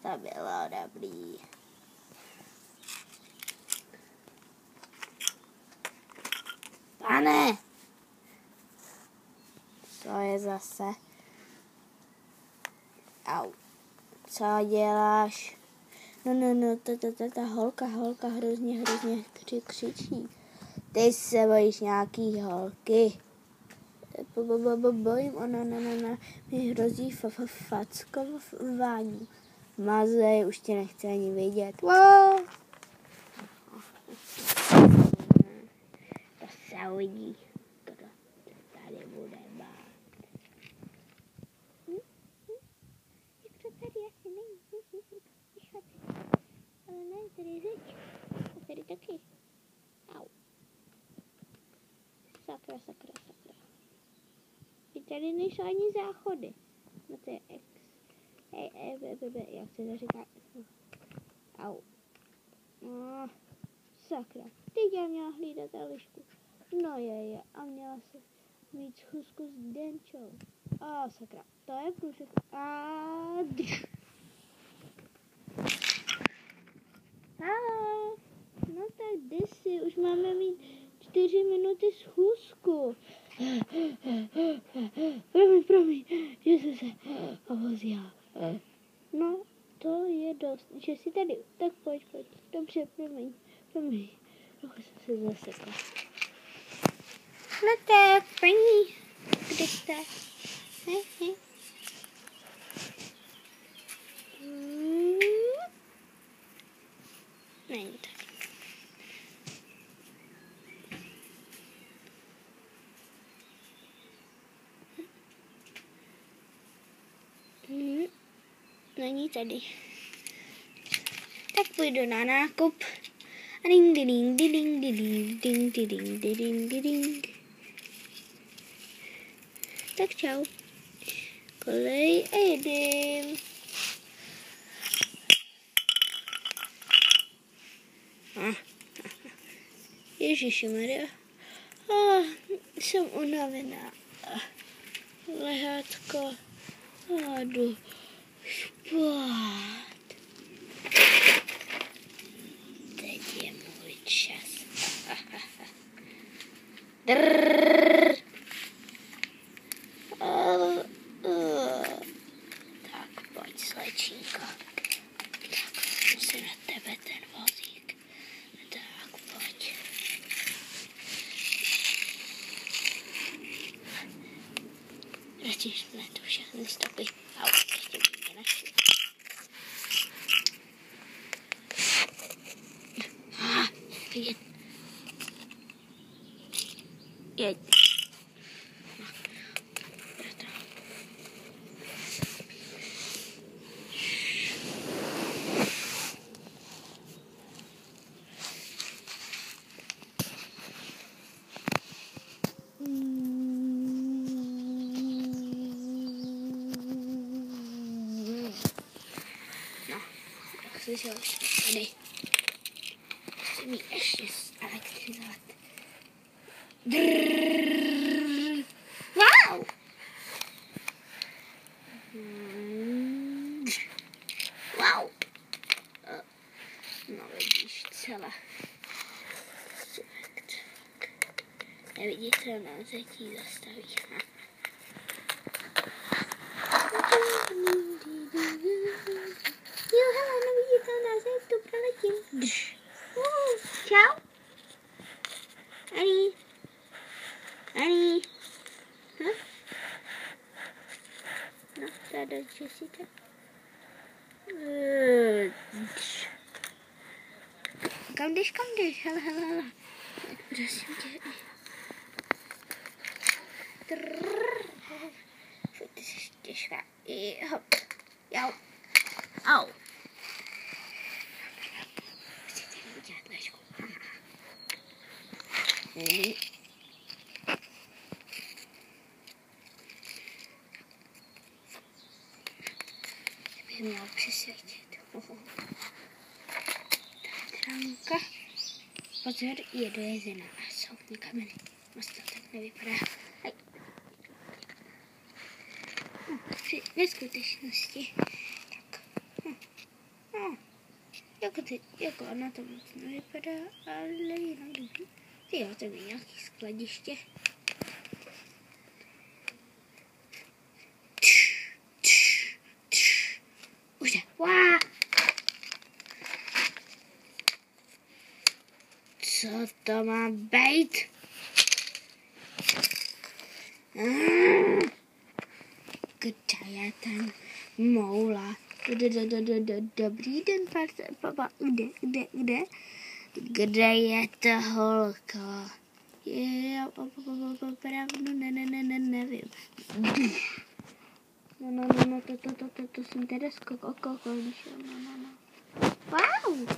To bylo dobrý. Pane! Co je zase? Au. Co děláš? No, ta holka hrozně křičí. Ty se bojíš nějaký holky. Bojím, ona mi hrozí fackování. Mazej, už tě nechce ani vidět. Wow. To se uvidí, kdo tady bude bát. Jak to tady asi není? Ale ne, tady je zeď. A tady taky. Au. Sakra. I tady nejsou ani záchody. No to je jak se to říká? Au. No, sakra. Teď já měla hlídat Elišku. No je. A měla se mít schůzku s Denčou. A sakra. To je průšek. Haló. No tak jdi si. Už máme mít 4 minuty schůzku. Promiň, že jsem se ovozila. No, to je dost. Že jsi tady, tak pojď. Dobře, promiň. Trochu jsem se zasekla. No tak, paní, kde jste? Není tady. Není tady. Tak půjdu na nákup. Ding. Tak čau. Kolej a jedem. Ježišimarja. Jsem unavená. Lehátko. Jdu spát. Teď je můj čas. Tak pojď, slečínko. Tak, si na tebe ten vozík. Tak pojď. Radši jsme tu všechny stopy. Ještě mě našli. Jeď. Slyšel už tady. Musím ji ještě elektrizovat. Wow! Wow! No vidíš celé. Neviditelná zetí zastaví. Jo, hele, neviditelná zeď, tu proletím. Čau. Ani. No, tady si to. Kam jdeš? Hele. Prosím tě. Ty jsi těžká. Hop. Jau. Au. Musíte udělat ležku. By měl přisvětit. Tránka. Pozor, je dojezená. Jsou ty kameny. Moc to tak nevypadá. Hej. při neskutečnosti. Tak. Jako ona to moc nevypadá, ale jinak dobrý. Jo, to je nějaký skladiště. Už je. Wow. Co to má být? Kde je ten moula? Dobrý den, papa. Kde? Kde je ta holka? Já opravdu nevím. No, to jsem teda skončil. No. Wow!